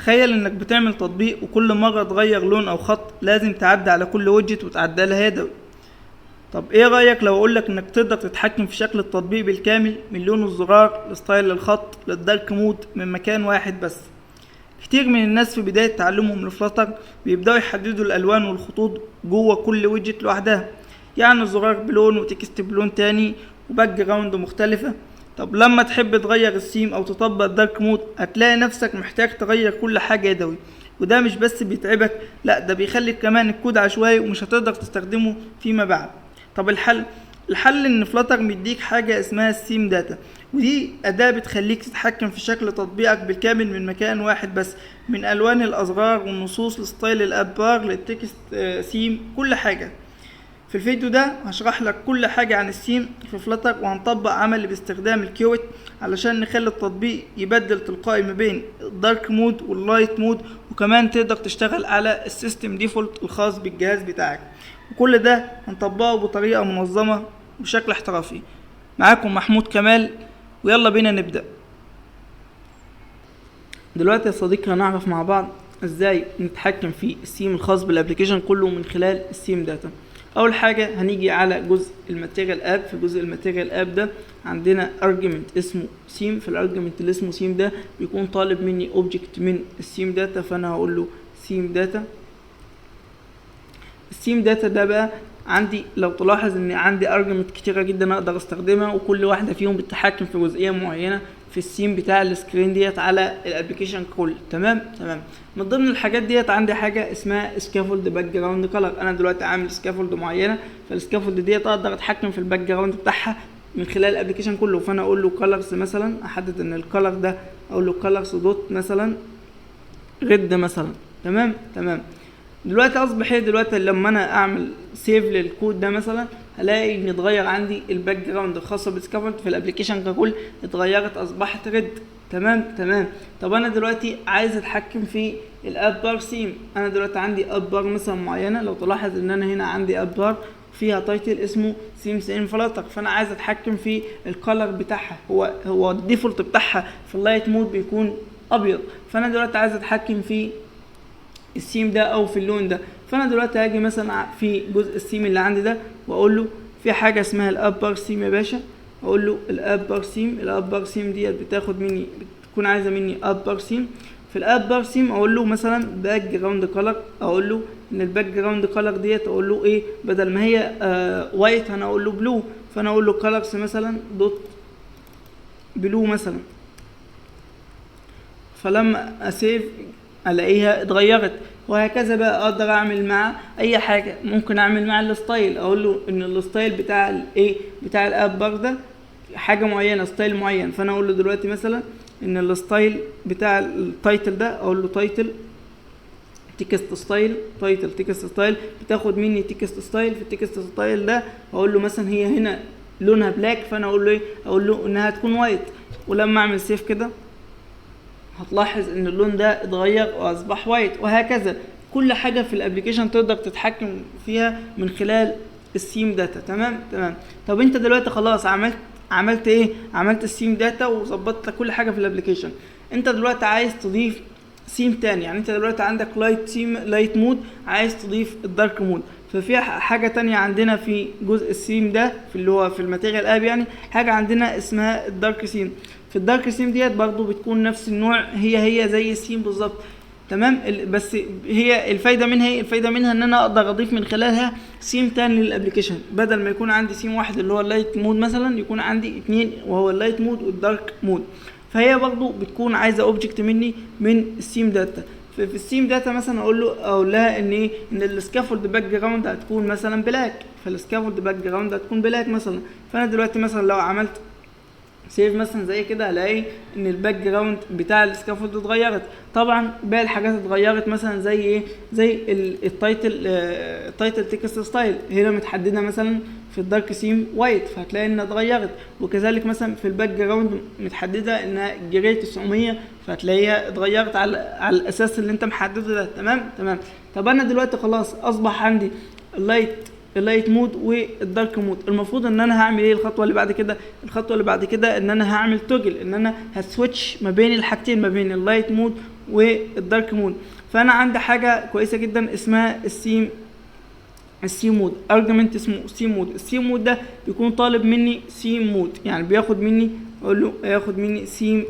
تخيل انك بتعمل تطبيق وكل مرة تغير لون او خط لازم تعدي على كل ويدجت وتعدلها يدوي. طب ايه رأيك لو اقولك انك تقدر تتحكم في شكل التطبيق بالكامل من لون الزرار لستايل الخط للدارك مود من مكان واحد بس؟ كتير من الناس في بداية تعلمهم لفلاتر بيبدأوا يحددوا الألوان والخطوط جوه كل ويدجت لوحدها، يعني الزرار بلون وتكست بلون تاني وباك جراوند مختلفة. طب لما تحب تغير السيم أو تطبق الدارك مود هتلاقي نفسك محتاج تغير كل حاجة يدوي، وده مش بس بيتعبك، لأ ده بيخلي كمان الكود عشوائي ومش هتقدر تستخدمه فيما بعد. طب الحل ان فلاتر مديك حاجة اسمها السيم داتا، ودي أداة بتخليك تتحكم في شكل تطبيقك بالكامل من مكان واحد بس، من ألوان الأزرار والنصوص لستايل الأب بار للتكست سيم، كل حاجة. في الفيديو ده هشرح لك كل حاجة عن السيم في فلاتر، وهنطبق عملي باستخدام الكيوت علشان نخلي التطبيق يبدل تلقائي ما بين الدارك مود واللايت مود، وكمان تقدر تشتغل على السيستم ديفولت الخاص بالجهاز بتاعك، وكل ده هنطبقه بطريقة منظمة بشكل احترافي. معاكم محمود كمال، ويلا بينا نبدأ. دلوقتي يا صديقي هنعرف مع بعض ازاي نتحكم في السيم الخاص بالابليكيشن كله من خلال السيم داتا. اول حاجة هنيجي على جزء الماتيريال اب. في جزء الماتيريال اب ده عندنا ارجمنت اسمه سيم. في الارجمنت اللي اسمه سيم ده بيكون طالب مني اوبجكت من السيم داتا، فانا هقول له سيم داتا. السيم داتا ده بقى عندي، لو تلاحظ ان عندي ارجمنت كتيرة جدا اقدر استخدمها، وكل واحدة فيهم بتتحكم في جزئية معينة في السيم بتاع السكرين ديت على الابلكيشن كله. تمام. من ضمن الحاجات ديت عندي حاجة اسمها سكافولد باك جراوند كلر. انا دلوقتي عامل سكافولد معينة، فالسكافولد ديت اقدر اتحكم في الباك جراوند بتاعها من خلال الابلكيشن كله. فانا اقول له كلرز مثلا، احدد ان الكلر ده اقول له كلرز دوت مثلا ريد مثلا. تمام. دلوقتي اصبح ايه؟ دلوقتي لما انا اعمل سيف للكود ده مثلا هلاقي ان اتغير عندي الباك جراوند الخاصه بالسكافولد في الابلكيشن ككل، اتغيرت اصبحت ريد. تمام. طب انا دلوقتي عايز اتحكم في الاب بار سيم. انا دلوقتي عندي اب بار مثلا معينه، لو تلاحظ ان انا هنا عندي اب بار فيها تايتل اسمه سيم سين فلاتر، فانا عايز اتحكم في الكالر بتاعها. هو الديفولت بتاعها في اللايت مود بيكون ابيض، فانا دلوقتي عايز اتحكم في السيم ده او في اللون ده. فانا دلوقتي هاجي مثلا في جزء السيم اللي عندي ده واقول له في حاجه اسمها الاب بار سيم يا باشا. اقول له الاب بار سيم. الاب بار سيم ديت بتاخد مني، بتكون عايزه مني اب بار سيم. في الاب بار سيم اقول له مثلا باك جراوند كلر، اقول له ان الباك جراوند كلر ديت اقول له ايه، بدل ما هي وايت انا اقول له بلو، فانا اقول له كلرز مثلا دوت بلو مثلا. فلما اسيف الاقيها اتغيرت، وهكذا بقى اقدر اعمل مع اي حاجه. ممكن اعمل مع الستايل، اقول له ان الستايل بتاع الايه بتاع الاب بار ده حاجه معينه، ستايل معين. فانا اقول له دلوقتي مثلا ان الستايل بتاع التايتل ده اقول له تايتل تكست ستايل، تايتل تكست ستايل بتاخد مني تكست ستايل. في التكست ستايل ده اقول له مثلا هي هنا لونها بلاك، فانا اقول له ايه، اقول له انها تكون وايت. ولما اعمل سيف كده هتلاحظ ان اللون ده اتغير واصبح وايت، وهكذا كل حاجه في الابليكيشن تقدر تتحكم فيها من خلال السيم داتا. تمام. طب انت دلوقتي خلاص عملت ايه؟ عملت السيم داتا وظبطت كل حاجه في الابليكيشن. انت دلوقتي عايز تضيف سيم تاني، يعني انت دلوقتي عندك لايت مود، عايز تضيف الدارك مود. ففي حاجه تانية عندنا في جزء السيم ده في اللي هو في الماتيريال اب، يعني حاجه عندنا اسمها الدارك سيم. في الدارك سيم ديت برضو بتكون نفس النوع، هي زي السيم بالظبط. تمام. بس هي الفايده منها ان انا اقدر اضيف من خلالها سيم تاني للابلكيشن، بدل ما يكون عندي سيم واحد اللي هو اللايت مود مثلا يكون عندي اتنين، وهو اللايت مود والدارك مود. فهي برضو بتكون عايزه اوبجكت مني من السيم داتا. في السيم داتا مثلا اقول لها ان ايه، ان السكافولد باك جراوند هتكون مثلا بلاك، فالسكافولد باك جراوند هتكون بلاك مثلا. فانا دلوقتي مثلا لو عملت سيف مثلا زي كده هلاقي ان الباك جراوند بتاع السكافولد اتغيرت. طبعا باقي الحاجات اتغيرت مثلا زي ايه، زي التايتل تكست ستايل هنا متحدده مثلا في الدارك سيم وايت، فهتلاقي انها اتغيرت. وكذلك مثلا في الباك جراوند متحدده انها جري 900، فهتلاقيها اتغيرت على الاساس اللي انت محدده ده. تمام. طب انا دلوقتي خلاص اصبح عندي اللايت مود والدارك مود. المفروض ان انا هعمل ايه الخطوه اللي بعد كده ان انا هعمل توجل، ان انا هسويتش ما بين الحاجتين، ما بين اللايت مود والدارك مود. فانا عندي حاجه كويسه جدا اسمها السي مود، ارجمنت اسمه سي مود. السي مود ده بيكون طالب مني سي مود، يعني بياخد مني، اقول له ياخد مني سي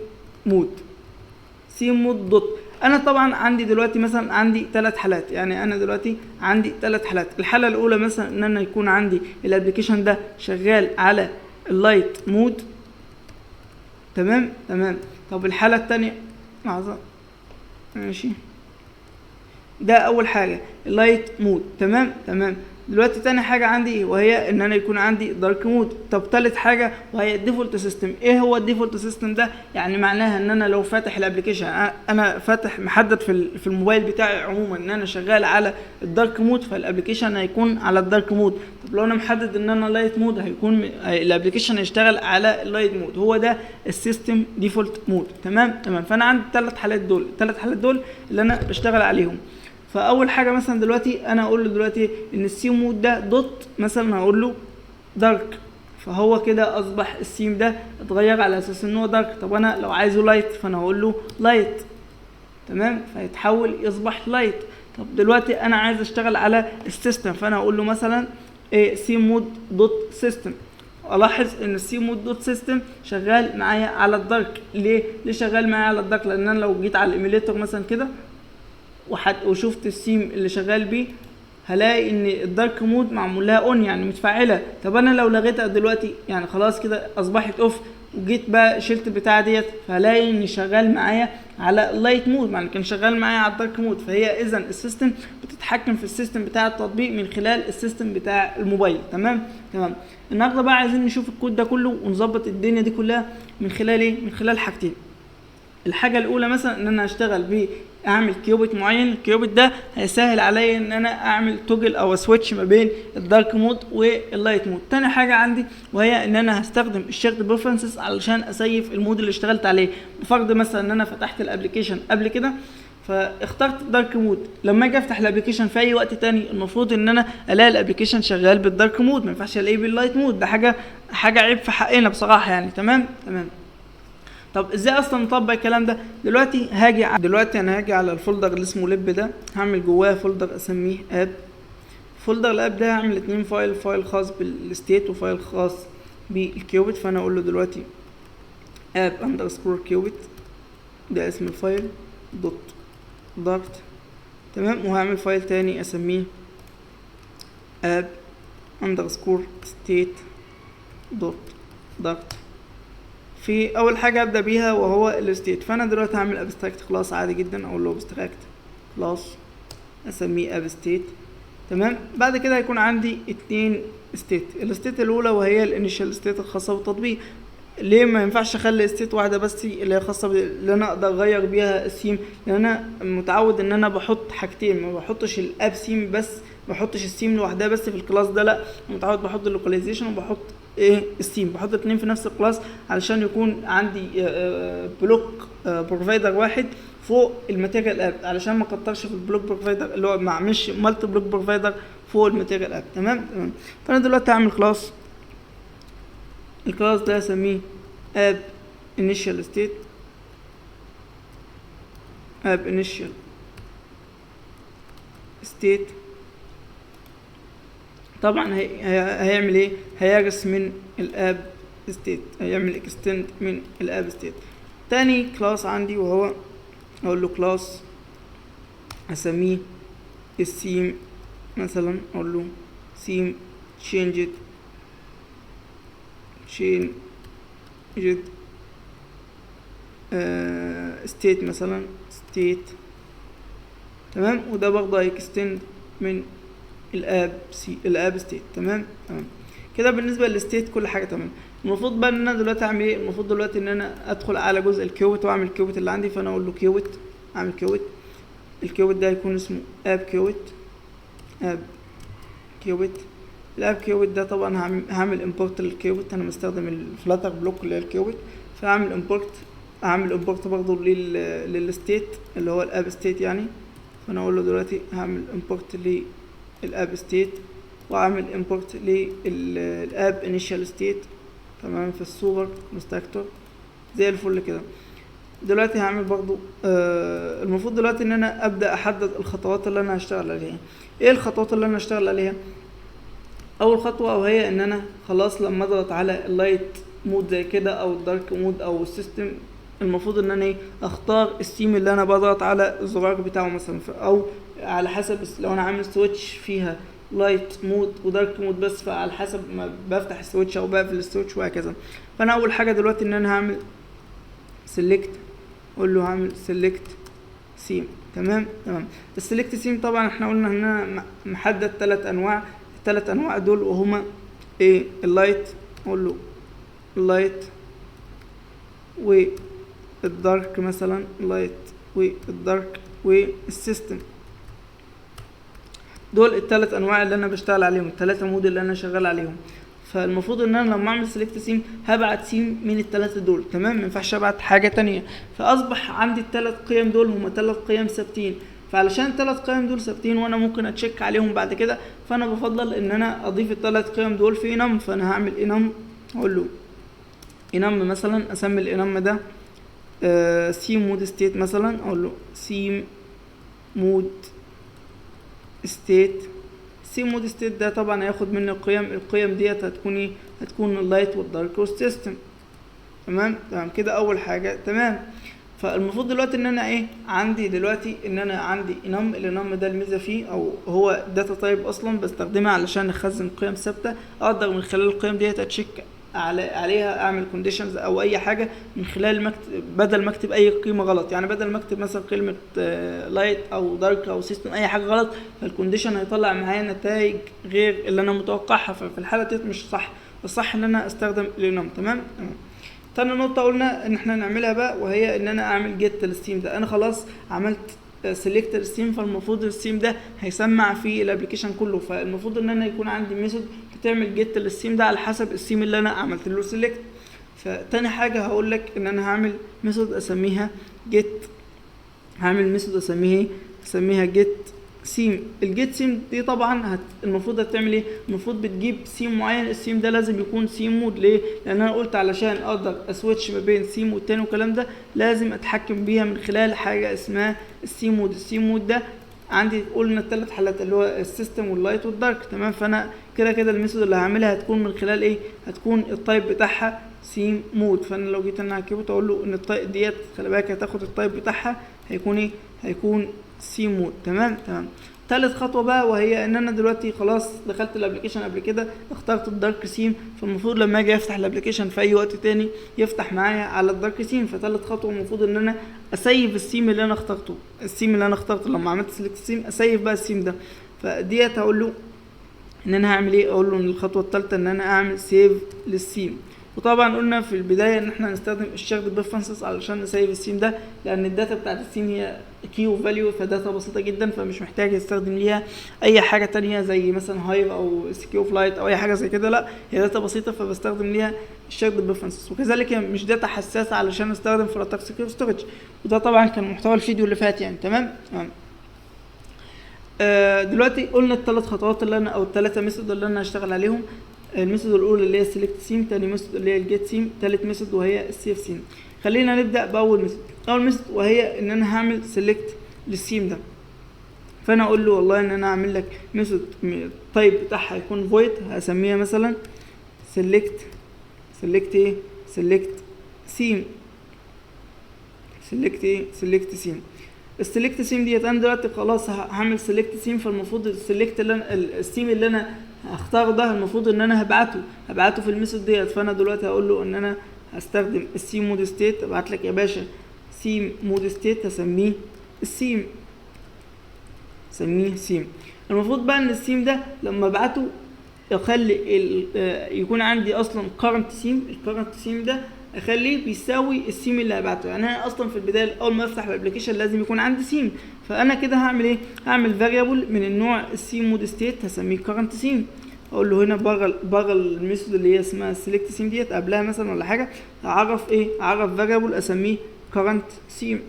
مود دوت. انا طبعا عندي دلوقتي مثلا عندي 3 حالات، يعني انا دلوقتي عندي 3 حالات. الحاله الاولى مثلا ان انا يكون عندي الابلكيشن ده شغال على اللايت مود، تمام. طب الحاله الثانيه، لحظه، ماشي، ده اول حاجه اللايت مود، تمام. دلوقتي تاني حاجه عندي وهي ان انا يكون عندي دارك مود. طب تالت حاجه وهي الديفولت سيستم. ايه هو الديفولت سيستم ده؟ يعني معناها ان انا لو فاتح الابلكيشن، انا فاتح محدد في الموبايل بتاعي عموما ان انا شغال على الدارك مود، فالابلكيشن هيكون على الدارك مود. طب لو انا محدد ان انا لايت مود، هيكون الابلكيشن هيشتغل على اللايت مود. هو ده السيستم ديفولت مود، تمام. فانا عندي الثلاث حالات دول اللي انا بشتغل عليهم. فاول حاجه مثلا دلوقتي انا اقول له دلوقتي ان السي مود ده دوت، مثلا هقول له دارك، فهو كده اصبح السيم ده اتغير على اساس ان هو دارك. طب انا لو عايزه لايت فانا هقول له لايت، تمام، فيتحول يصبح لايت. طب دلوقتي انا عايز اشتغل على السيستم، فانا هقول له مثلا سي مود دوت سيستم. الاحظ ان السي مود دوت سيستم شغال معايا على الدارك. ليه شغال معايا على الدارك؟ لان انا لو جيت على الايميليتور مثلا كده وشفت السيم اللي شغال بيه، هلاقي ان الدارك مود معمول لها اون، يعني متفعله. طب انا لو لغيتها دلوقتي، يعني خلاص كده اصبحت اوف، وجيت بقى شلت البتاعه ديت، فهلاقي ان شغال معايا على اللايت مود، يعني كان شغال معايا على الدارك مود. فهي اذا السيستم بتتحكم في السيستم بتاع التطبيق من خلال السيستم بتاع الموبايل، تمام. النهارده بقى عايزين نشوف الكود ده كله ونظبط الدنيا دي كلها من خلال ايه؟ من خلال حاجتين. الحاجه الاولى مثلا ان انا اشتغل اعمل كيوبت معين. الكيوبت ده هيسهل عليا ان انا اعمل توجل او سويتش ما بين الدارك مود واللايت مود. تاني حاجه عندي وهي ان انا هستخدم الشيرد بريفرنسز علشان اسيف المود اللي اشتغلت عليه. بفرض مثلا ان انا فتحت الابلكيشن قبل كده فاخترت الدارك مود، لما اجي افتح الابلكيشن في اي وقت تاني المفروض ان انا الاقي الابلكيشن شغال بالدارك مود، ما ينفعش الاقيه باللايت مود. ده حاجه عيب في حقنا بصراحه يعني، تمام. طب ازاي اصلا نطبق الكلام ده؟ دلوقتي انا هاجي على الفولدر اللي اسمه لب ده، هعمل جواه فولدر اسميه اب. فولدر الاب ده هعمل 2 فايل خاص بالستيت وفايل خاص بالكيوبت. فانا اقول له دلوقتي اب اندرسكور كيوبت، ده اسم الفايل دوت دارت، تمام. وهعمل فايل تاني اسميه اب اندرسكور ستيت دوت دارت. في اول حاجه ابدا بيها وهو الستيت. فانا دلوقتي هعمل ابستراكت كلاس عادي جدا، اقول له ابستراكت كلاس اسميه اب ستيت، تمام. بعد كده هيكون عندي 2 ستيت. الستيت الاولى وهي الانيشال ستيت الخاصه بالتطبيق. ليه ما ينفعش اخلي ستيت واحده بس اللي هي خاصه اللي انا اقدر اغير بيها السيم؟ لان انا متعود ان انا بحط حاجتين، ما بحطش الاب سيم بس، ما بحطش السيم لوحدها بس في الكلاس ده، لا، متعود بحط اللوكاليزيشن وبحط السيم، بحط 2 في نفس الكلاس علشان يكون عندي بلوك بروفايدر واحد فوق الماتيريال اب، علشان ما اكترش في البلوك بروفايدر اللي هو ما اعملش مالتي بلوك بروفايدر فوق الماتيريال اب، تمام. فانا دلوقتي هعمل كلاس، الكلاس ده اسميه اب initial state، اب initial state. طبعا هيعمل ايه؟ هيجس من الاب ستيت، هيعمل اكستند من الاب ستيت. تاني كلاس عندي وهو اقول له كلاس اسميه السيم، مثلا اقول له سيم changed state، مثلا state، تمام. وده برضه هيكستند من الاب ستيت، تمام. كده بالنسبه للستيت كل حاجه تمام. المفروض بقى ان انا دلوقتي اعمل ايه؟ المفروض دلوقتي ان انا ادخل على جزء الكيوبت واعمل الكيوبت اللي عندي. فانا اقول له كيوبت، اعمل كيوبت. الكيوبت ده هيكون اسمه اب كيوبت. الاب كيوبت ده طبعا هعمل امبورت للكيوبت، انا مستخدم الفلاتر بلوك اللي هي الكيوبت، فهعمل امبورت. هعمل امبورت برضه للستيت اللي هو الاب ستيت يعني. فانا اقول له دلوقتي هعمل امبورت للاب ستيت واعمل امبورت للاب انيشال ستيت، تمام، في السوبر كونستراكتور زي الفل كده. دلوقتي هعمل برضو المفروض دلوقتي ان انا ابدا احدد الخطوات اللي انا هشتغل عليها. ايه الخطوات اللي انا هشتغل عليها؟ اول خطوه وهي ان انا خلاص لما اضغط على اللايت مود زي كده او الدارك مود او السيستم، المفروض ان انا اختار السيم اللي انا بضغط على الزرار بتاعه مثلا، او على حسب لو انا عامل سويتش فيها لايت مود ودارك مود بس، فعلى حسب ما بفتح السويتش او بقفل السويتش وهكذا. فانا اول حاجه دلوقتي ان انا هعمل سيلكت، اقول له هعمل سيلكت سيم. تمام. السيلكت سيم طبعا احنا قلنا ان انا محدد 3 انواع، الثلاث انواع دول وهما ايه؟ اللايت، اقول له اللايت والدارك مثلا، اللايت والدارك والسيستم. دول الثلاث انواع اللي انا بشتغل عليهم، الثلاثه مود اللي انا شغال عليهم. فالمفروض ان انا لما اعمل سيلكت سيم هبعت سيم من الثلاثه دول. تمام. ما ينفعش ابعت حاجه تانية. فاصبح عندي الثلاث قيم دول هما 3 قيم ثابتين. فعلشان الثلاث قيم دول ثابتين وانا ممكن اتشيك عليهم بعد كده، فانا بفضل ان انا اضيف الثلاث قيم دول في انم. فانا هعمل انم، اقول له انم مثلا، اسمي الانم ده سيم مود ستيت مثلا، اقول له سيم مود ستيت. سيم مود ستيت ده طبعا هياخد مني القيم ديت هتكون ايه؟ هتكون اللايت والدارك والسيستم. تمام كده اول حاجه. تمام. فالمفروض دلوقتي ان انا ايه عندي دلوقتي؟ ان انا عندي انم. الانم ده الميزه فيه او هو داتا تايب اصلا بستخدمها علشان اخزن قيم ثابته، اقدر من خلال القيم ديت اتشيك عليها، اعمل كونديشنز او اي حاجه من خلال بدل ما اكتب اي قيمه غلط. يعني بدل ما اكتب مثلا كلمه لايت او دارك او سيستم اي حاجه غلط، فالكونديشن هيطلع معايا نتائج غير اللي انا متوقعها، ففي الحاله ديت مش صح. الصح ان انا استخدم الانم. تمام. تاني نقطة قلنا ان احنا نعملها بقى، وهي ان انا اعمل جيت للستيم ده. انا خلاص عملت سيلكت الستيم، فالمفروض الستيم ده هيسمع في الابلكيشن كله. فالمفروض ان انا يكون عندي ميثود بتعمل جيت للستيم ده على حسب الستيم اللي انا عملت له سيلكت. فتاني حاجة هقول لك ان انا هعمل ميثود اسميها جيت، هعمل ميثود اسميها جيت سيم. الجيت سيم دي طبعا المفروض هتعمل ايه؟ المفروض بتجيب سيم معين، السيم ده لازم يكون سيم مود. ليه؟ لان انا قلت علشان اقدر اسويتش ما بين سيم والتاني والكلام ده لازم اتحكم بيها من خلال حاجه اسمها السيم مود. السيم مود ده عندي قلنا الثلاث حالات اللي هو السيستم واللايت والدارك. تمام. فانا كده الميثود اللي هعملها هتكون من خلال ايه؟ هتكون التايب بتاعها سيم مود. فانا لو جيت انا هكتبه اقول له ان التايب ديت خلي بالك هتاخد التايب بتاعها هيكون ايه؟ هيكون سيم مود. تمام. ثالث خطوه بقى، وهي ان انا دلوقتي خلاص دخلت الابلكيشن قبل كده، اخترت الدارك سيم، فالمفروض لما اجي افتح الابلكيشن في اي وقت تاني يفتح معايا على الدارك سيم. فثالث خطوه المفروض ان انا اسيف السيم اللي انا اخترته. لما عملت سيلكت سيم اسيف بقى السيم ده. فديت هقول له ان انا هعمل ايه؟ اقول له ان الخطوه الثالثه ان انا اعمل سيف للسيم. وطبعا قلنا في البدايه ان احنا هنستخدم الشيرد بريفرنسز علشان نسيف السيم ده، لان الداتا بتاعت السيم هي كي وفاليو، فداتا بسيطه جدا، فمش محتاج يستخدم ليها اي حاجه تانية زي مثلا هايف او سكيو فلايت او اي حاجه زي كده. لا، هي داتا بسيطه فبستخدم ليها الشيرد بريفرنسز. وكذلك مش داتا حساسه علشان استخدم في الاتاك سكيور ستورج، وده طبعا كان محتوى الفيديو اللي فات يعني. تمام. دلوقتي قلنا الثلاث خطوات اللي انا او الثلاثه ميثود اللي انا هشتغل عليهم. الميثود الاولى اللي هي السيلكت سيم، ثاني ميثود اللي هي الجيت سيم، ثالث ميثود وهي السيف سيم. خلينا نبدا باول ميثود. اول ميثود وهي ان انا هعمل سيلكت للسيم ده. فانا اقول له والله ان انا هعمل لك ميثود التايب بتاعها يكون فويد، هسميها مثلا سيلكت سيم. سيلكت سيم. السيلكت سيم ديت انا دلوقتي خلاص هعمل سيلكت سيم، فالمفروض السيلكت السيم اللي انا هختاره ده المفروض ان انا هبعته في الميثود ديت. فانا دلوقتي هقول له ان انا هستخدم السيم مود ستيت. ابعت لك يا باشا سيم مود ستيت، هسميه السيم، المفروض بقى ان السيم ده لما ابعته اخلي يكون عندي اصلا current سيم. الكرنت سيم ده اخليه بيساوي السيم اللي هبعته. يعني انا اصلا في البدايه اول ما افتح الابلكيشن لازم يكون عندي سيم. فانا كده هعمل ايه؟ هعمل فاريبل من النوع السيم مود ستيت هسميه current سيم. اقول له هنا بره الميثود اللي هي اسمها سيلكت سيم ديت قبلها مثلا ولا حاجه اعرف ايه؟ اعرف فاريبل اسميه current سيم.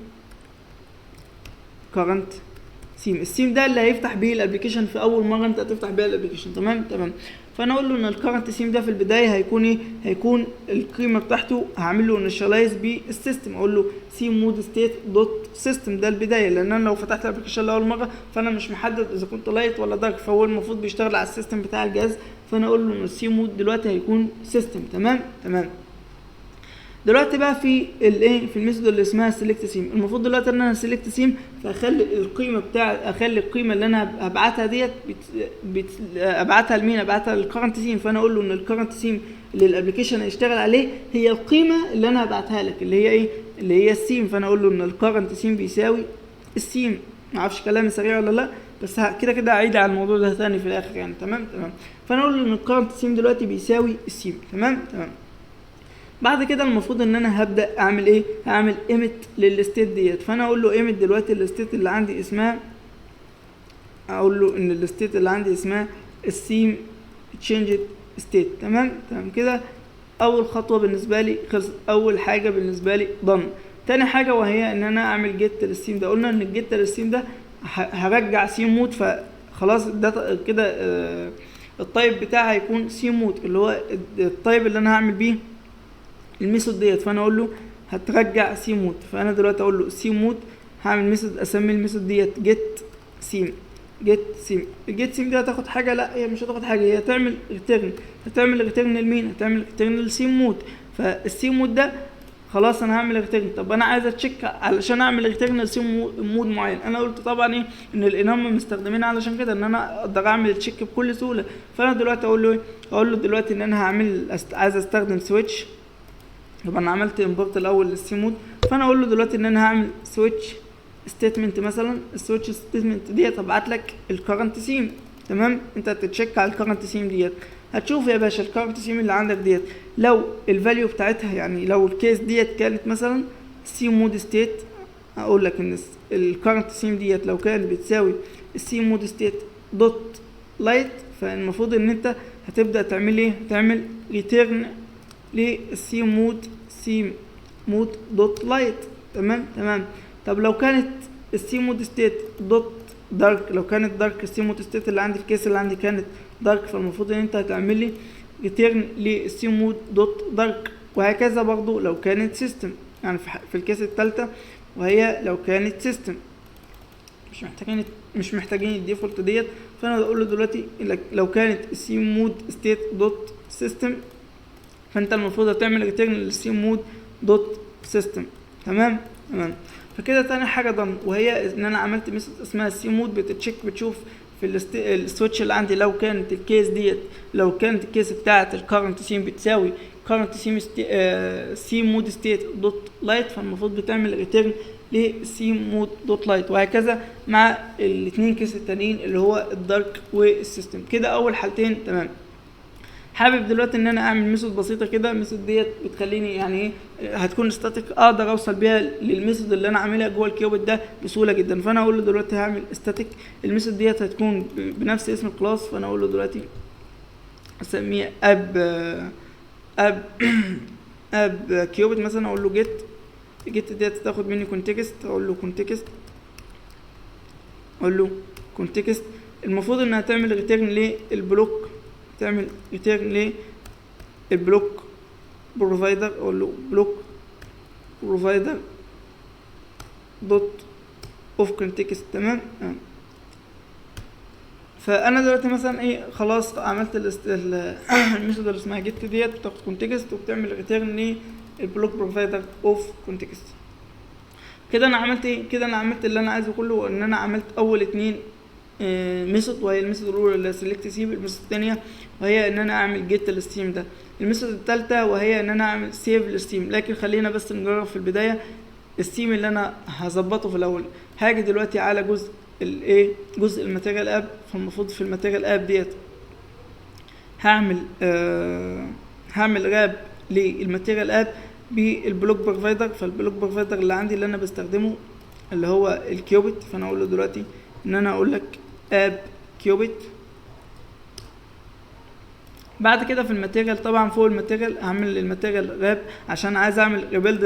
السيم ده اللي هيفتح بيه الابلكيشن في اول مره انت هتفتح بيها الابلكيشن. تمام. فانا اقول له ان الكرنت سيم ده في البدايه هيكون ايه، هيكون القيمه بتاعته هعمل له انيشاليز بالسيستم، اقول له سي مود ستيت دوت سيستم، ده البدايه، لان انا لو فتحت الابلكيشن لاول مره فانا مش محدد اذا كنت لايت ولا دارك، فهو المفروض بيشتغل على السيستم بتاع الجهاز، فانا اقول له ان السي مود دلوقتي هيكون سيستم. تمام. دلوقتي بقى في الايه، في الميثود اللي اسمها سيلكت سيم، المفروض دلوقتي ان انا سيلكت سيم فاخلي القيمه اخلي القيمه اللي انا هبعتها ديت ابعتها لمين، ابعتها للكرنت سيم، فانا اقول له ان الكرنت سيم اللي الابلكيشن هيشتغل عليه هي القيمه اللي انا هبعتها لك اللي هي ايه، اللي هي السيم، فانا اقول له ان الكرنت سيم بيساوي السيم. ما اعرفش كلامي سريع ولا لا، بس كده اعيد على الموضوع ده ثاني في الاخر يعني. تمام. فانا اقول له ان الكرنت سيم دلوقتي بيساوي السيم. تمام. بعد كده المفروض ان انا هبدا اعمل ايه، هعمل ايمت للستيت ديت، فانا اقول له ايمت دلوقتي الستيت اللي عندي اسمها، اقول له ان الستيت اللي عندي اسمها السيم تشينجد ستيت. تمام كده اول خطوه بالنسبه لي خلص، اول حاجه بالنسبه لي ضن. تاني حاجه وهي ان انا اعمل جيت للسيم ده، قلنا ان الجيت للسيم ده هرجع سيم مود، فخلاص ده كده التايب بتاعي هيكون سيم مود اللي هو التايب اللي انا هعمل بيه الميثود ديت، فانا اقول له هترجع سي مود، فانا دلوقتي اقول له سي مود، هعمل ميثود اسمي الميثود ديت جيت سيم. الجيت سيم دي هتاخد حاجه؟ لا هي مش هتاخد حاجه، هي هتعمل ريتيرن لمين، هتعمل ريتيرن للسيم مود، فالسيم مود ده خلاص انا هعمل ريتيرن. طب انا عايز اتشيك علشان اعمل ريتيرن لسيم مود معين، انا قلت طبعا ايه ان الانام مستخدمين علشان كده ان انا اقدر اعمل تشيك بكل سهوله، فانا دلوقتي اقول له ايه، اقول له دلوقتي ان انا عايز استخدم سويتش. طبعا انا عملت امبورت الاول للسي مود، فانا اقول له دلوقتي ان انا هعمل سويتش ستيتمنت مثلا، السويتش ستيتمنت ديت هبعت لك الكرنت سيم. تمام. انت هتتشيك على الكرنت سيم ديت، هتشوف يا باشا الكرنت سيم اللي عندك ديت لو الفاليو بتاعتها، يعني لو الكيس ديت كانت مثلا سي مود ستيت، اقول لك ان الكرنت سيم ديت لو كانت بتساوي السي مود ستيت دوت لايت، فالمفروض ان انت هتبدا تعمل ايه، تعمل ريتيرن للسي مود دوت لايت. تمام. طب لو كانت السي مود ستيت دوت دارك، لو كانت دارك السي مود ستيت اللي عندي في الكيس اللي عندي كانت دارك، فالمفروض ان انت هتعمل لي ريتيرن للسي مود دوت دارك، وهكذا برضو لو كانت سيستم، يعني في الكيس الثالثه وهي لو كانت سيستم مش محتاجين الديفولت ديت، فانا بقول له دلوقتي لو كانت السي مود ستيت دوت سيستم، فانت المفروض هتعمل ريتيرن للسي مود دوت سيستم. تمام. فكده تاني حاجه ضمن، وهي ان انا عملت ميثود اسمها السي مود بتتشيك، بتشوف في السويتش اللي عندي لو كانت الكيس ديت، لو كانت الكيس بتاعه الكرنت سيم بتساوي كرنت سيم سي مود ستيت دوت لايت، فالمفروض بتعمل ريتيرن لسي مود دوت لايت، وهكذا مع الاثنين كيس التانيين اللي هو الدارك والسيستم. كده اول حالتين. تمام. حابب دلوقتي ان انا اعمل ميثود بسيطه كده، الميثود ديت بتخليني يعني ايه، هتكون ستاتيك، اقدر اوصل بيها للميثود اللي انا عاملها جوه الكيوبت ده بسهوله جدا، فانا اقول له دلوقتي هعمل ستاتيك، الميثود ديت هتكون بنفس اسم الكلاس، فانا اقول له دلوقتي اسميه اب كيوبت مثلا، اقول له جيت ديت تاخد مني كونتكست، اقول له كونتكست، المفروض انها تعمل ريتيرن للبلوك، تعمل ريتيرن للبلوك بروفايدر، اقول له بلوك بروفايدر دوت اوف كونتكست. تمام. فانا دلوقتي مثلا ايه، خلاص عملت الميثود اللي اسمها جيت ديت بتاخد كونتكست وبتعمل ريتيرن للبلوك بروفايدر اوف كونتكست. كده انا عملت ايه، كده انا عملت اللي انا عايزه كله، ان انا عملت اول اتنين ميثود، وهي الميثود الاولى اللي سيلكت سيم، الميثود الثانيه وهي ان انا اعمل جيت للستيم ده، الميثود الثالثه وهي ان انا اعمل سيف للستيم. لكن خلينا بس نجرب في البدايه الستيم اللي انا هظبطه في الاول. هاجي دلوقتي على جزء الماتيريال اب، فالمفروض في الماتيريال اب ديت هعمل راب للماتيريال اب بالبلوك بروفايدر، فالبلوك بروفايدر اللي عندي اللي انا بستخدمه اللي هو الكيوبت، فانا اقول له دلوقتي ان انا اقول لك اب كيوبت. بعد كده في الماتيريال طبعا فوق الماتيريال هعمل الماتيريال راب عشان عايز اعمل ريبيلد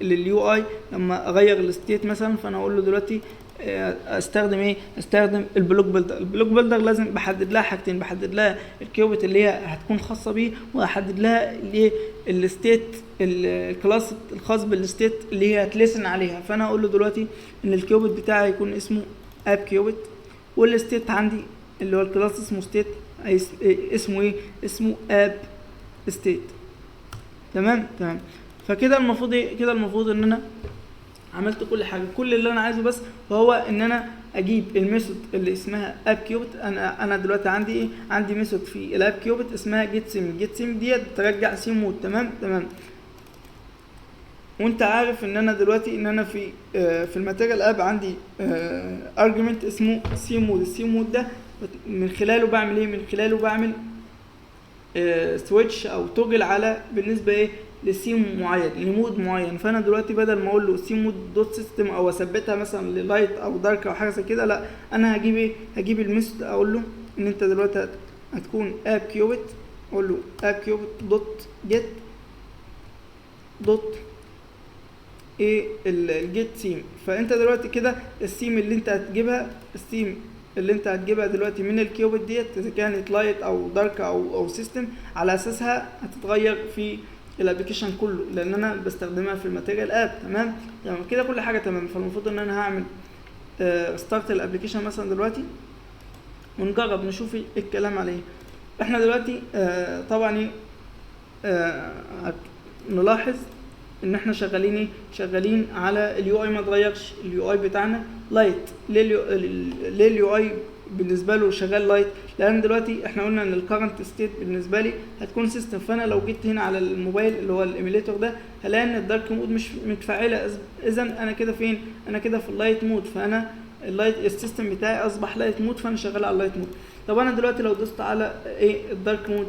لليو اي لما اغير الستيت مثلا، فانا اقول له دلوقتي استخدم ايه؟ استخدم البلوك بيلدر. البلوك بيلدر لازم بحدد لها حاجتين، بحدد لها الكيوبت اللي هي هتكون خاصه بيه، واحدد لها الايه الستيت الكلاس الخاص بالستيت اللي هي هتلسن عليها. فانا اقول له دلوقتي ان الكيوبت بتاعي يكون اسمه اب كيوبت، والستيت عندي اللي هو الكلاس اسمه ستيت اسمه ايه؟ اسمه اب ستيت. تمام. فكده المفروض ايه؟ كده المفروض ان انا عملت كل حاجه. كل اللي انا عايزه بس وهو ان انا اجيب الميثود اللي اسمها اب كيوبت. انا دلوقتي عندي ايه؟ عندي ميثود في الاب كيوبت اسمها جيت سيم. جيت سيم ديت ترجع سيم مود. تمام. وانت عارف ان انا دلوقتي ان انا في الماتيريال اب عندي ارجيومنت اسمه سيم مود. السيم مود ده من خلاله بعمل ايه؟ من خلاله بعمل سويتش او توجل على بالنسبه ايه؟ لسيم معين، لمود معين. فانا دلوقتي بدل ما اقول له سيم مود دوت سيستم او اثبتها مثلا للايت او دارك او حاجه زي كده، لا انا هجيب ايه؟ هجيب الميثود اقول له ان انت دلوقتي هتكون اب كيوبت، اقول له اب كيوبت دوت جيت دوت ايه الجيت سيم. فانت دلوقتي كده السيم اللي انت هتجيبها، السيم اللي انت هتجيبها دلوقتي من الكيوبت ديت اذا كانت لايت او دارك او سيستم، على اساسها هتتغير في الابلكيشن كله، لان انا بستخدمها في الماتيريال اب. تمام كده كل حاجه تمام. فالمفروض ان انا هعمل ستارت الابلكيشن مثلا دلوقتي ونجرب نشوف الكلام عليه. احنا دلوقتي طبعا نلاحظ ان احنا شغالين على اليو اي. ما اتغيرش اليو اي بتاعنا لايت. ليه اليو اي بالنسبه له شغال لايت؟ لان دلوقتي احنا قلنا ان الكرنت ستيت بالنسبه لي هتكون سيستم. فانا لو جيت هنا على الموبايل اللي هو الايميليتور ده هلاقي ان الدارك مود مش متفعله. اذا انا كده فين؟ انا كده في اللايت مود. فانا اللايت السيستم بتاعي اصبح لايت مود، فانا شغال على اللايت مود. طب انا دلوقتي لو دوست على ايه؟ الدارك مود،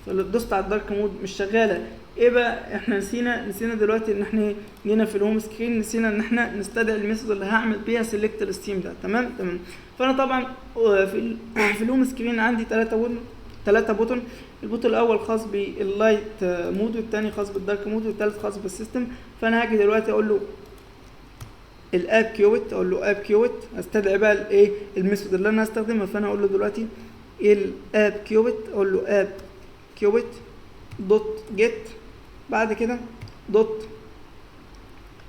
فلو دوست على الدارك مود مش شغاله. ايه بقى؟ احنا نسينا دلوقتي ان احنا جينا في الهوم سكرين نسينا ان احنا نستدعي الميثود اللي هعمل بيها سيلكت الستيم ده. تمام. فانا طبعا في الهوم سكرين عندي 3 بوتون. البوتون الاول خاص باللايت مود، والثاني خاص بالدارك مود، والثالث خاص بالسيستم. فانا هاجي دلوقتي اقول له الاب كيوت، اقول له اب كيوت استدعي بقى الايه؟ الميثود اللي انا هستخدمها. فانا اقول له دلوقتي الاب كيوت، اقول له اب كيوت دوت جيت، بعد كده دوت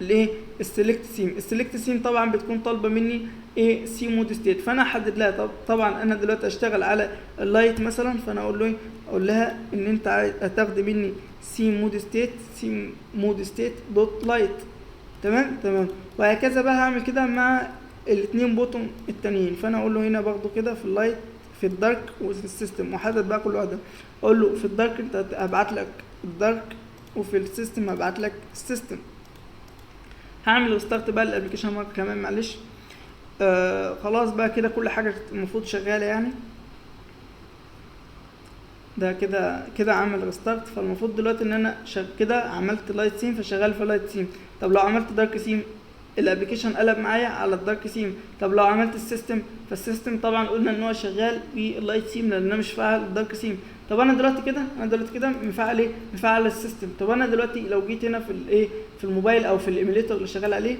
الايه؟ السلكت سيم. السلكت سيم طبعا بتكون طالبه مني ايه؟ سي مود ستيت. فانا احدد لها. طبعا انا دلوقتي اشتغل على اللايت مثلا، فانا اقول له ايه؟ اقول لها ان انت هتاخد مني سي مود ستيت دوت لايت. تمام. وهكذا بقى هعمل كده مع الاثنين بوتون التانيين. فانا اقول له هنا برضو كده في اللايت، في الدارك وفي السيستم، وحدد بقى كل واحده. اقول له في الدارك انت هبعت لك الدارك، وفي السيستم هبعت لك السيستم. هعمل ستارت بقى الابلكيشن مره كمان معلش. خلاص بقى كده كل حاجه المفروض شغاله يعني. ده كده عمل ريستارت. فالمفروض دلوقتي ان انا كده عملت لايت سيم فشغال في لايت سيم. طب لو عملت دارك سيم الابلكيشن قلب معايا على الدارك سيم. طب لو عملت السيستم فالسيستم طبعا قلنا ان هو شغال في اللايت سيم لان انا مش فاعل الدارك سيم. طب انا دلوقتي كده مفعل ايه؟ مفعل السيستم. طب انا دلوقتي لو جيت هنا في الايه؟ في الموبايل او في الايميليتور اللي شغال عليه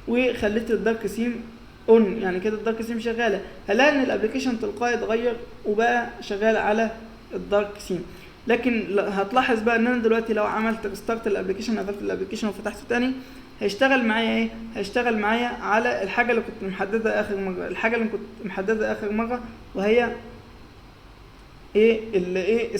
وخليت الدارك سيم اون، يعني كده الدارك سيم شغاله، هلاقي ان الابلكيشن تلقائي اتغير وبقى شغال على الدارك سيم. لكن هتلاحظ بقى ان انا دلوقتي لو عملت ريستارت الابلكيشن، قفلت الابلكيشن وفتحته تاني، هيشتغل معايا ايه؟ هيشتغل معايا على الحاجه اللي كنت محددها اخر مره. الحاجه اللي كنت محددها اخر مره وهي ايه؟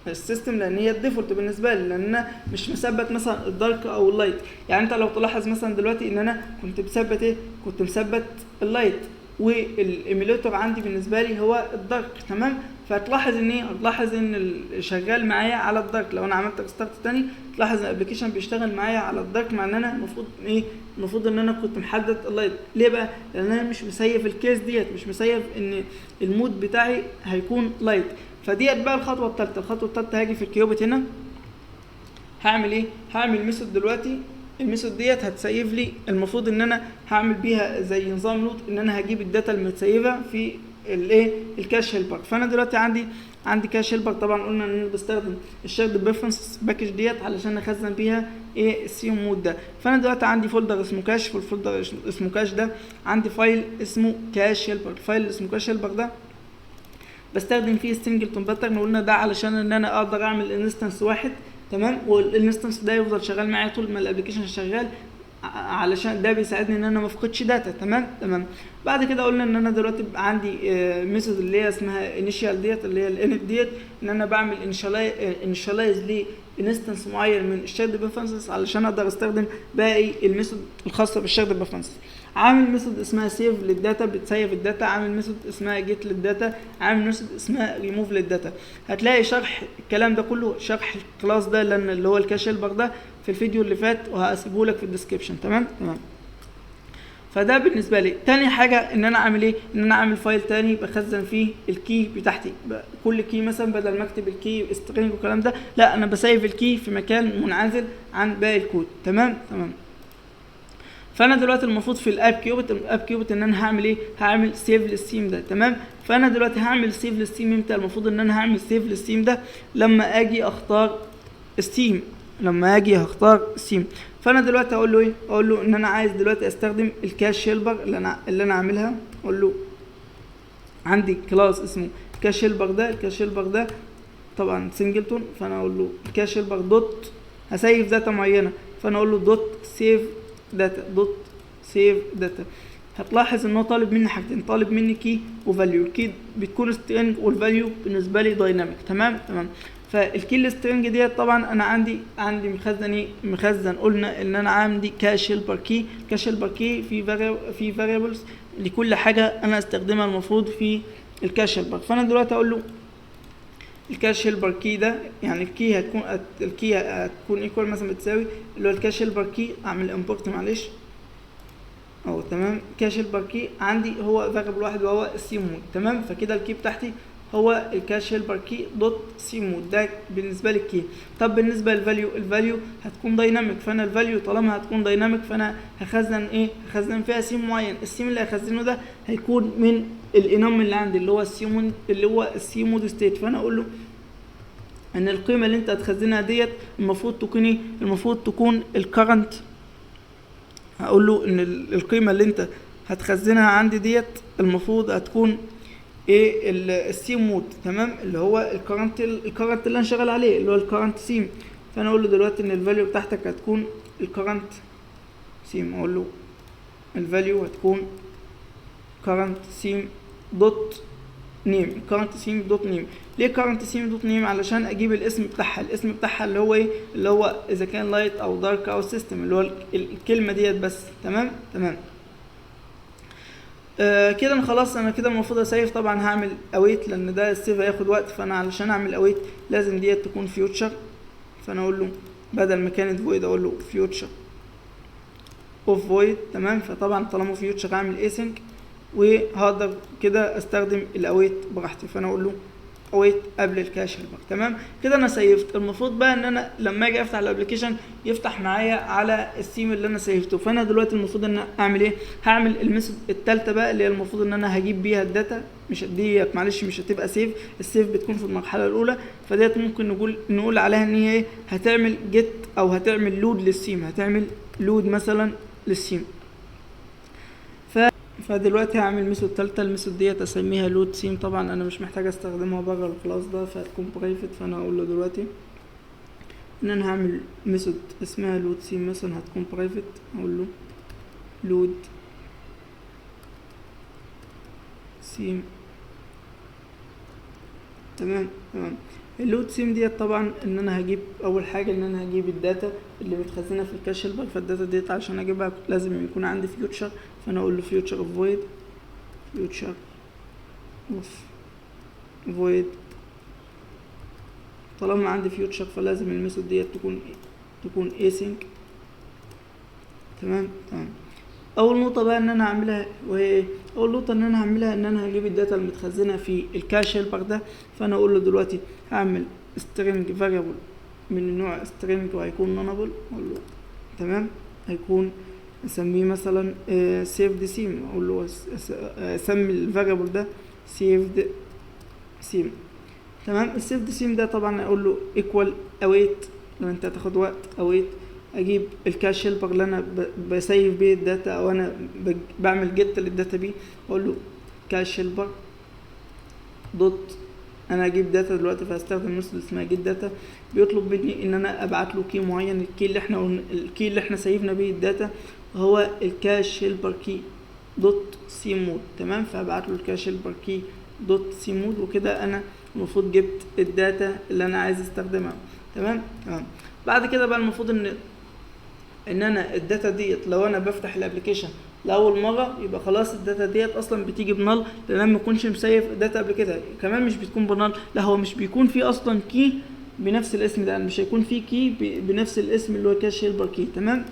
السيستم لان هي الديفولت بالنسبه لي، لان انا مش مثبت مثلا الدارك او اللايت. يعني انت لو تلاحظ مثلا دلوقتي ان انا كنت مثبت ايه؟ كنت مثبت اللايت، والايميليتور عندي بالنسبه لي هو الدارك. تمام. فهتلاحظ ان ايه؟ هتلاحظ ان شغال معايا على الدارك. لو انا عملت ريستارت تاني تلاحظ ان الابلكيشن بيشتغل معايا على الدارك، مع ان انا المفروض ان انا كنت محدد اللايت. ليه بقى؟ لان انا مش مسيف الكيس ديت، مش مسيف ان المود بتاعي هيكون لايت. فديت بقى الخطوه الثالثه. هاجي في الكيوبت هنا هعمل ايه؟ هعمل ميثود دلوقتي. الميثود ديت هتسيف لي، المفروض ان انا هعمل بيها زي نظام لوت، ان انا هجيب الداتا المتسيفه في الايه الكاش هيلبر. فانا دلوقتي عندي كاش هيلبر. طبعا قلنا ان انا بستخدم الشيرد بريفرنس باكج ديت علشان اخزن بيها ايه السيم مود ده. فانا دلوقتي عندي فولدر اسمه كاش، في الفولدر اسمه كاش ده عندي فايل اسمه كاش هيلبر. الفايل اسمه كاش هيلبر ده بستخدم فيه السنجلتون باترن، وقلنا ده علشان ان انا اقدر اعمل انستنس واحد، تمام، والانستنس ده يفضل شغال معايا طول ما الابلكيشن شغال، علشان ده بيساعدني ان انا ما افقدش داتا. تمام. بعد كده قلنا ان انا دلوقتي عندي ميثود اللي هي اسمها انيشال ديت، اللي هي الانت ديت، ان انا بعمل انيشالايز لانستنس معين من الشيرد بريفرنسز علشان اقدر استخدم باقي الميثود الخاصه بالشيرد بريفرنسز. عامل ميثود اسمها سيف للداتا، بتسيف الداتا. عامل ميثود اسمها جيت للداتا. عامل ميثود اسمها ريموف للداتا. هتلاقي شرح الكلام ده كله، شرح الكلاس ده اللي هو الكاش هيلبر ده في الفيديو اللي فات، وهسيبه لك في الديسكربشن. تمام. فده بالنسبه لي. تاني حاجه ان انا اعمل ايه، ان انا اعمل فايل تاني بخزن فيه الكي بتاعتي. كل كي مثلا بدل ما اكتب الكي سترينج والكلام ده، لا، انا بسيف الكي في مكان منعزل عن باقي الكود. تمام. فانا دلوقتي المفروض في الاب كيوبت ان انا هعمل ايه، هعمل سيف للسيم ده. تمام. فانا دلوقتي هعمل سيف للسيم امتى؟ المفروض ان انا هعمل سيف للسيم ده لما اجي اختار السيم، هختار السيم. فانا دلوقتي اقول له ايه، اقول له ان انا عايز دلوقتي استخدم الكاش هيلبر اللي انا عاملها. اقول له عندي كلاس اسمه كاش هيلبر ده. الكاش هيلبر ده طبعا سنجلتون، فانا اقول له الكاش هيلبر دوت هسيف داتا معينه، فانا اقول له دوت سيف داتا. هتلاحظ ان هو طالب مني حاجتين، طالب مني كي وفاليو. الكي بتكون سترينج والفاليو بالنسبه لي دايناميك. تمام. فالكي السترينج ديت طبعا انا عندي مخزن ايه، مخزن قلنا ان انا عندي كاش هيلبر كي. كاش هيلبر كي في فاريبلز لكل حاجه انا استخدمها المفروض في الكاش هيلبر. فانا دلوقتي اقول له الكاش هيلبر كي ده، يعني الكي هتكون ايكوال مثلا بتساوي اللي هو الكاش هيلبر كي. اعمل امبورت معلش تمام. كاش هيلبر كي عندي هو فاريبل واحد وهو السي مود. تمام. فكده الكي بتاعتي هو الكاش هيلبر كي دوت سي مود، ده بالنسبه للكي. طب بالنسبه للفاليو هتكون دايناميك. فانا الفاليو طالما هتكون دايناميك فانا هخزن فيها سيم معين. السيم اللي هخزنه ده هيكون من الانام اللي عندي اللي هو السي مود ستيت. فانا اقول له ان القيمه اللي انت هتخزنها ديت المفروض تكون ايه، المفروض تكون الكرنت. هقول له ان القيمه اللي انت هتخزنها عندي ديت المفروض هتكون ايه السيم مود. تمام. اللي هو الكرنت اللي انا شغال عليه اللي هو الكرنت سيم. فانا اقول له دلوقتي ان الفاليو بتاعتك هتكون الكرنت سيم. اقول له الفاليو هتكون كرنت سيم دوت نيم. كرنت سيم دوت نيم. ليه كرنت سيم دوت نيم؟ علشان اجيب الاسم بتاعها اللي هو ايه، اللي هو اذا كان لايت او دارك او سيستم، اللي هو الكلمه ديت بس. تمام. كده انا خلاص، انا كده المفروض اسيف. طبعا هعمل اويت لان ده السيف هياخد وقت، فانا علشان اعمل اويت لازم ديت تكون فيوتشر. فانا اقول له بدل ما كانت فويد اقول له فيوتشر اوف فويد. تمام. فطبعا طالما فيوتشر هعمل اسync وهقدر كده استخدم الاويت براحتي. فانا اقول له اويت قبل الكاش هيلبر. تمام. كده انا سيفت. المفروض بقى ان انا لما اجي افتح الابلكيشن يفتح معايا على السيم اللي انا سيفته. فانا دلوقتي المفروض ان اعمل ايه، هعمل الميثود الثالثه بقى اللي هي المفروض ان انا هجيب بيها الداتا. مش ديت معلش، مش هتبقى سيف. السيف بتكون في المرحله الاولى. فديت ممكن نقول عليها ان هي هتعمل جيت او هتعمل لود للسيم، هتعمل لود مثلا للسيم. فدلوقتي هعمل ميثود ثالثه. الميثود ديت اسميها لود سيم. طبعا انا مش محتاج استخدمها بره الكلاس ده، فهتكون برايفت. فانا هقول له دلوقتي ان انا هعمل ميثود اسمها لود سيم مثلا، هتكون برايفت. اقول له لود سيم. تمام. اللود سيم ديت طبعا ان انا هجيب اول حاجه ان انا هجيب الداتا اللي متخزنه في الكاش هيلبر. فالداتا ديت عشان اجيبها لازم يكون عندي فيوتشر. فانا اقول له فيوتشر اوف فويد، فيوتشر اوف فويد. طالما عندي فيوتشر فلازم الميثود ديت تكون async. تمام. اول نقطه بقى ان انا هعملها، وهي اول نقطه ان انا هعملها ان انا هجيب الداتا المتخزنه في الكاش هيلبر ده. فانا اقول له دلوقتي هعمل string variable من النوع string وهيكون nullable. اقول له تمام، هيكون اسميه مثلا saved sim. اقول له اسمي الفاريبل ده saved theme. تمام. السيفد سيم ده طبعا اقول له ايكوال اويت، لو انت هتاخد وقت اويت اجيب الكاش هيلبر اللي انا بسيف بيه الداتا، او انا بعمل جيت للداتا بيه، اقول له كاش هيلبر دوت، انا اجيب داتا دلوقتي فهستخدم ميثود اسمها جيت داتا، بيطلب مني ان انا ابعت له كي معين. الكي اللي احنا سيفنا بيه الداتا هو الكاش هيلبر كي دوت سي مود. تمام. فابعت له الكاش هيلبر كي دوت سي مود، وكده انا المفروض جبت الداتا اللي انا عايز استخدمها. تمام. بعد كده بقى المفروض ان انا الداتا ديت لو انا بفتح الابلكيشن لاول مره يبقى خلاص الداتا ديت اصلا بتيجي بنال، لان انا ما كنتش مسيف الداتا قبل كده. كمان مش بتكون بنال، لا هو مش بيكون في اصلا كي بنفس الاسم ده، مش هيكون في كي بنفس الاسم اللي هو كاش هيلبر كي. تمام.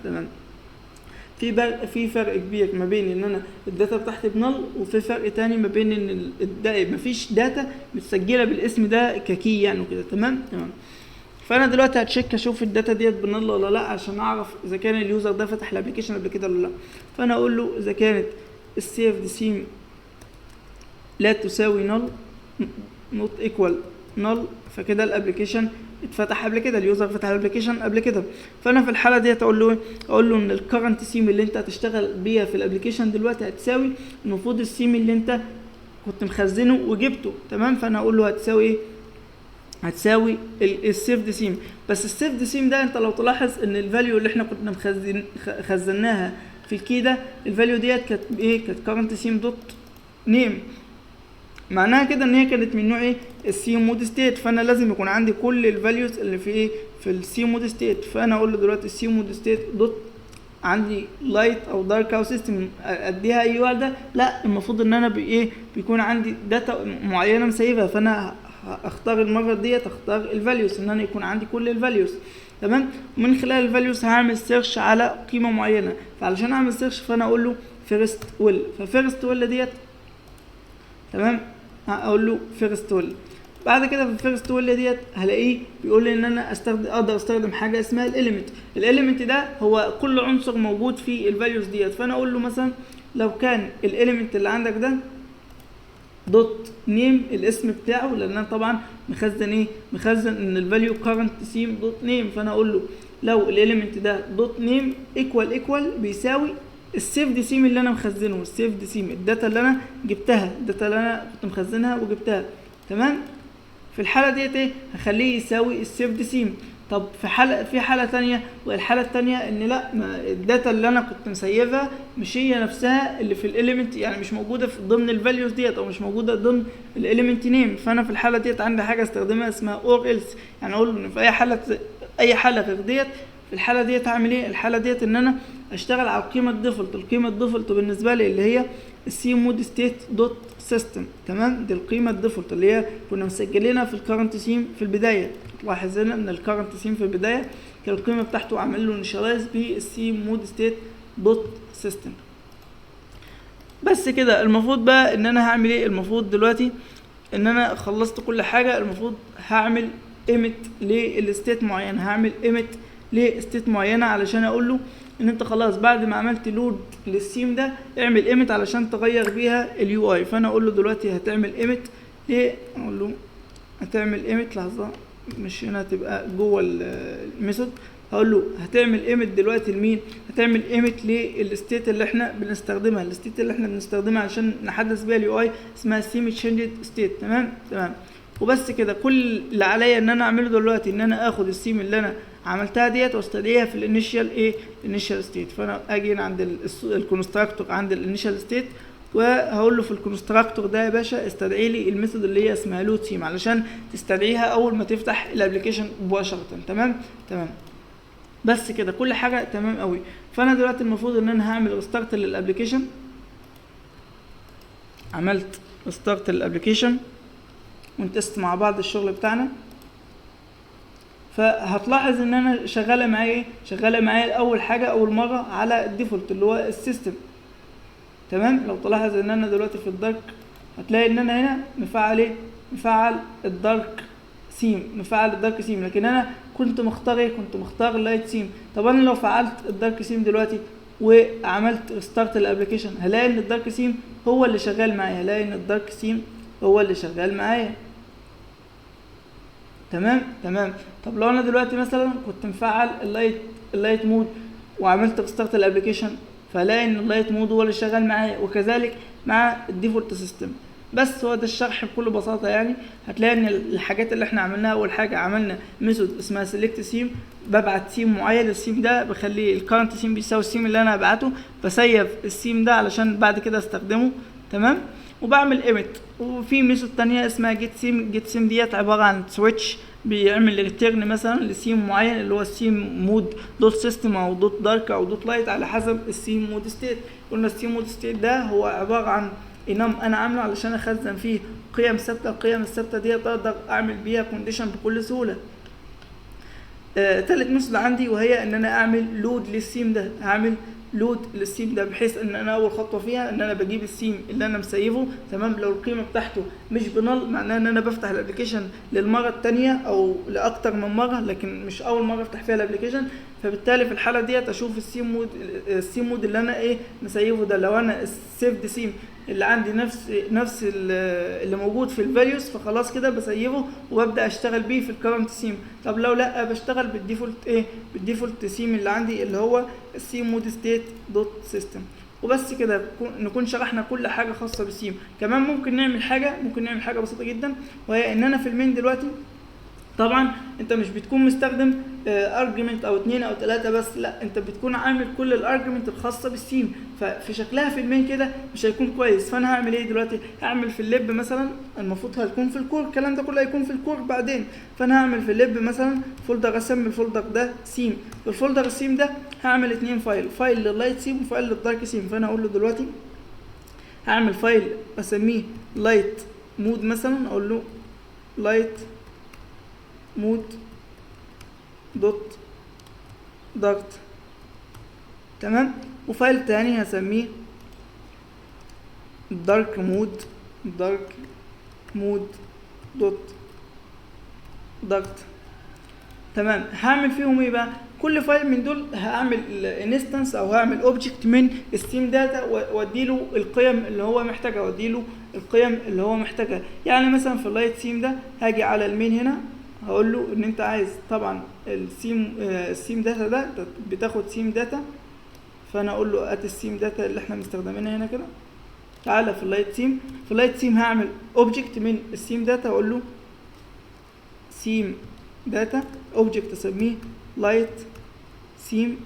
في فرق كبير ما بين ان انا الداتا بتاعتي بنال، وفي فرق تاني ما بين ان مفيش داتا متسجله بالاسم ده ككي يعني وكده. تمام. فانا دلوقتي هتشيك اشوف الداتا ديت بنال ولا لا، عشان اعرف اذا كان اليوزر ده فتح الابلكيشن قبل كده ولا لا. فانا اقول له اذا كانت السيفد سيم لا تساوي نال، نوت ايكوال نال، فكده الابلكيشن اتفتح قبل كده، اليوزر فتح الابلكيشن قبل كده. فانا في الحاله ديت اقول له ان الكرنت سيم اللي انت هتشتغل بيها في الابلكيشن دلوقتي هتساوي المفروض السيم اللي انت كنت مخزنه وجبته. تمام. فانا اقول له هتساوي ايه؟ هتساوي السيفد سيم. بس السيفد سيم ده انت لو تلاحظ ان الفاليو اللي احنا كنا خزناها في الكي ده، الفاليو ديت كانت ايه؟ كانت كرنت سيم دوت نيم. معناها كده ان هي كانت من نوع ايه؟ السي مود ستيت. فانا لازم يكون عندي كل الفاليوز اللي في ايه؟ في السي مود ستيت. فانا اقول له دلوقتي السي مود ستيت دوت عندي لايت او دارك او سيستم، اديها اي واحده؟ لا، المفروض ان انا بايه؟ بيكون عندي داتا معينه مسيبها، فانا اختار المره ديت اختار الفاليوز، ان انا يكون عندي كل الفاليوز. تمام. ومن خلال الفاليوز هعمل سيرش على قيمه معينه. فعلشان اعمل سيرش فانا اقول له فيرست ويل. ففيرست ويل ديت تمام اقول له فيرست ويل. بعد كده في الفيرست ويل ديت هلاقيه بيقول لي ان انا اقدر استخدم حاجه اسمها الاليمنت. الاليمنت ده هو كل عنصر موجود في الفاليوز ديت. فانا اقول له مثلا لو كان الاليمنت اللي عندك ده دوت نيم الاسم بتاعه، لان انا طبعا مخزن ايه؟ مخزن ان الفاليو كارنت سيم دوت نيم. فانا اقول له لو الاليمنت ده دوت نيم ايكوال بيساوي السيفد سيم اللي انا مخزنه، السيفد سيم الداتا اللي انا جبتها، الداتا اللي انا كنت مخزنها وجبتها. تمام. في الحاله ديت ايه؟ هخليه يساوي السيفد سيم. طب في حاله ثانيه، والحاله الثانيه ان لا، الداتا اللي انا كنت مسيفها مش هي نفسها اللي في الاليمنت، يعني مش موجوده في ضمن الفاليوز ديت، او مش موجوده ضمن الاليمنت نيم. فانا في الحاله ديت عندي حاجه استخدمها اسمها اور إلس، يعني اقول ان في اي حاله غير ديت، في الحاله ديت هعمل ايه؟ الحاله ديت ان انا اشتغل على القيمه الديفولت. القيمه الديفولت بالنسبه لي اللي هي السي مود ستيت دوت سيستم. تمام. دي القيمه الديفولت اللي هي كنا مسجلينها في الكرنت سيم في البدايه. لاحظ هنا ان الكرنت سيم في البدايه كان القيمه بتاعته عامل له انشالايز بالسي مود ستيت دوت سيستم. بس كده المفروض بقى ان انا هعمل ايه؟ المفروض دلوقتي ان انا خلصت كل حاجه، المفروض هعمل ايميت للستيت معينه، هعمل ايميت لستيت معينه علشان اقول له ان انت خلاص بعد ما عملت لود للسيم ده اعمل ايميت علشان تغير بيها اليو اي. فانا اقول له دلوقتي هتعمل ايميت ليه؟ اقول له هتعمل ايميت، لحظه مش هنا، تبقى جوه الميثود. هقول له هتعمل ايميت دلوقتي لمين؟ هتعمل ايميت للستيت اللي احنا بنستخدمها. الستيت اللي احنا بنستخدمها عشان نحدث بيها اليو اي اسمها سيمي تشينجد ستيت. تمام. وبس كده. كل اللي عليا ان انا اعمله دلوقتي ان انا اخد السيم اللي انا عملتها ديت واستدعيها في الانيشال ايه؟ الانيشال ستيت. فانا اجي عند الكونستراكتور عند الانيشال ستيت، وهقول له في الكونستراكتور ده يا باشا استدعي لي الميثود اللي هي اسمها لود سيم علشان تستدعيها اول ما تفتح الابلكيشن مباشره. تمام. بس كده كل حاجه تمام قوي. فانا دلوقتي المفروض ان انا هعمل ريستارت للابلكيشن. عملت ريستارت للابلكيشن ونتست مع بعض الشغل بتاعنا. فهتلاحظ ان انا شغاله معايا ايه؟ شغاله معايا اول حاجه اول مره على الديفولت اللي هو السيستم. تمام. لو تلاحظ ان انا دلوقتي في الدارك هتلاقي ان انا هنا مفعل ايه؟ مفعل الدارك سيم، لكن انا كنت مختار ايه؟ كنت مختار اللايت سيم. طب انا لو فعلت الدارك سيم دلوقتي وعملت ريستارت الابلكيشن هلاقي ان الدارك سيم هو اللي شغال معايا، هلاقي ان الدارك سيم هو اللي شغال معايا. تمام. طب لو انا دلوقتي مثلا كنت مفعل اللايت مود وعملت ريستارت الابلكيشن، فلاقي ان اللايت مود هو اللي شغال معايا، وكذلك مع الديفولت سيستم. بس هو ده الشرح بكل بساطه. يعني هتلاقي ان الحاجات اللي احنا عملناها، اول حاجه عملنا ميثود اسمها سيلكت سيم، ببعت سيم معين، السيم ده بخليه الكارنت سيم بيساوي السيم اللي انا هبعته، بسيف السيم ده علشان بعد كده استخدمه. تمام. وبعمل ايمت. وفي ميثود تانية اسمها جيت سيم ديت عباره عن سويتش بيعمل ريتيرن مثلا لسيم معين، اللي هو السيم مود دوت سيستم او دوت دارك او دوت لايت على حسب السيم مود ستيت. قلنا السيم مود ستيت ده هو عباره عن انام انا عامله علشان اخزن فيه قيم ثابته. القيم الثابته دي اقدر اعمل بيها كونديشن بكل سهوله. تالت ميثود عندي وهي ان انا اعمل لود للسيم ده. هعمل لود للسيم ده بحيث ان انا اول خطوه فيها ان انا بجيب السيم اللي انا مسيفه. تمام. لو القيمه بتاعته مش بنل، معناها ان انا بفتح الابلكيشن للمره الثانيه او لاكتر من مره، لكن مش اول مره افتح فيها الابلكيشن. فبالتالي في الحاله ديت اشوف السيم مود اللي انا مسيفه ده. لو انا السيفد سيم اللي عندي نفس اللي موجود في الفاليوز، فخلاص كده بسيبه وببدا اشتغل بيه في الكرنت سيم. طب لو لا، بشتغل بالديفولت سيم اللي عندي اللي هو السيم مود ستيت دوت سيستم. وبس كده نكون شرحنا كل حاجه خاصه بالسيم. كمان ممكن نعمل حاجه بسيطه جدا، وهي ان انا في المين دلوقتي طبعا انت مش بتكون مستخدم ارجيومنت او 2 أو 3 بس، لا انت بتكون عامل كل الارجيومنت الخاصه بالسيم، ففي شكلها في المين كده مش هيكون كويس. فانا هعمل ايه دلوقتي؟ هعمل في الليب مثلا، المفروض هتكون في الكور، الكلام ده كله هيكون في الكور بعدين. فانا هعمل في الليب مثلا فولدر، اسمي الفولدر ده سيم. في الفولدر السيم ده هعمل 2 فايل لللايت سيم وفايل للدارك سيم. فانا اقول له دلوقتي هعمل فايل اسميه لايت مود مثلا، اقول له لايت مود دوت دارت. تمام. وفايل تاني هسميه دارك مود دوت دارت. تمام. هعمل فيهم ايه بقى؟ كل فايل من دول هعمل انستنس او هعمل اوبجكت من السيم داتا واديله القيم اللي هو محتاجها. يعني مثلا في اللايت سيم ده هاجي على المين هنا، هقول له ان انت عايز طبعا السيم داتا ده بتاخد سيم داتا. فانا اقول له ات السيم داتا اللي احنا مستخدمينها هنا كده. تعالى في اللايت سيم هعمل اوبجكت من السيم داتا، اقول له سيم داتا اوبجكت اسميه لايت سيم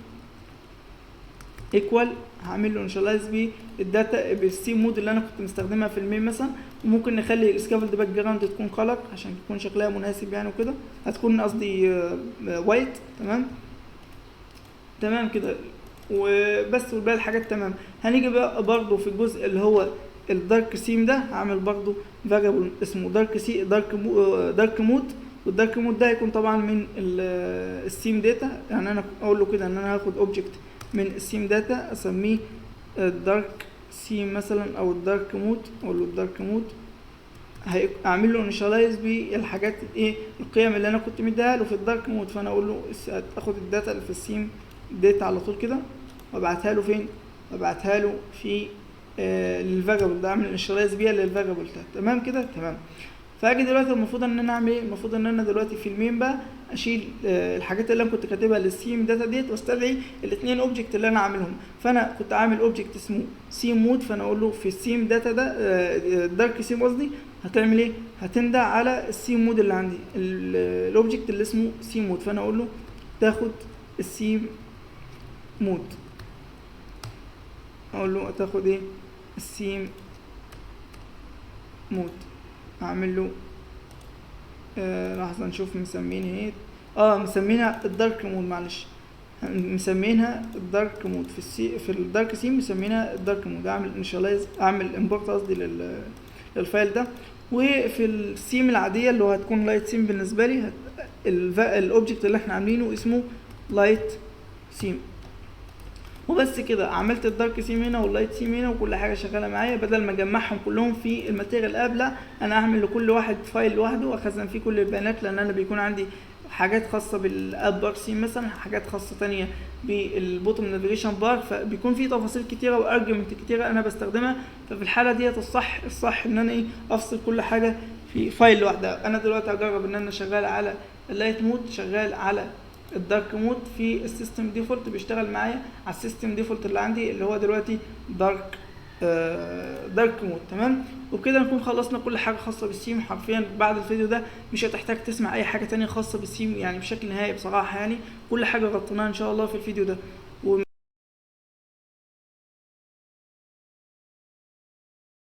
ايكوال، هعمل له انشالايز بيه الداتا بالسيم مود اللي انا كنت مستخدمها في المين مثلا. وممكن نخلي السكافولد باك جراوند تكون كلر عشان تكون شكلها مناسب يعني وكده، هتكون قصدي وايت. تمام كده وبس، والباقي الحاجات تمام. هنيجي بقى برضو في الجزء اللي هو الدارك سيم ده، هعمل برضو فاريبل اسمه دارك مود. والدارك مود ده هيكون طبعا من السيم داتا. يعني انا اقول له كده ان انا هاخد اوبجكت من السيم داتا اسميه الدارك سيم مثلا او الدارك مود، اقول له الدارك مود، هعمل له انيشالايز بالحاجات القيم اللي انا كنت مديها له في الدارك مود. فانا اقول له اخد الداتا اللي في السيم داتا على طول كده وابعتها له فين؟ ابعتها له في للفاريبل ده، اعمل انيشالايز بيها للفاريبل ده. تمام كده. تمام. فاجي دلوقتي المفروض ان انا اعمل ايه؟ المفروض ان انا دلوقتي في المين بقى اشيل الحاجات اللي انا كنت كاتبها للسيم داتا ديت واستدعي الاثنين اوبجكت اللي انا عاملهم. فانا كنت عامل اوبجكت اسمه سيم مود، فانا اقول له في السيم داتا ده الدارك سيم قصدي، هتعمل ايه؟ هتندى على السيم مود اللي عندي، الاوبجكت اللي اسمه سيم مود. فانا اقول له تاخد السيم مود، اقول له تاخد ايه؟ السيم مود. اعمل له لحظه نشوف مسمينها ايه. مسمينها الدارك مود، معلش مسمينها الدارك مود. في الدارك سيم مسمينها الدارك مود. اعمل انيشالايز، اعمل امبورت قصدي للفايل ده. وفي السيم العاديه اللي هو هتكون لايت سيم بالنسبه لي، الاوبجكت اللي احنا عاملينه اسمه لايت سيم. وبس كده عملت الدارك سيم هنا واللايت سيم هنا وكل حاجه شغاله معايا. بدل ما اجمعهم كلهم في الماتيريال اب، لا انا هعمل لكل واحد فايل لوحده واخزن فيه كل البيانات، لان انا بيكون عندي حاجات خاصه بالاب بار سين مثلا، حاجات خاصه تانية بالبوتوم نافيجيشن بار، فبيكون في تفاصيل كتيره وارجمنت كتيره انا بستخدمها. ففي الحاله ديت الصح ان انا افصل كل حاجه في فايل لوحدها. انا دلوقتي هجرب ان انا شغال على اللايت مود، شغال على الدارك مود في السيستم ديفولت، بيشتغل معايا على السيستم ديفولت اللي عندي اللي هو دلوقتي دارك مود. تمام، وبكده نكون خلصنا كل حاجه خاصه بالسيم. حرفيا بعد الفيديو ده مش هتحتاج تسمع اي حاجه تانية خاصه بالسيم يعني بشكل نهائي بصراحه، يعني كل حاجه غطيناها ان شاء الله في الفيديو ده.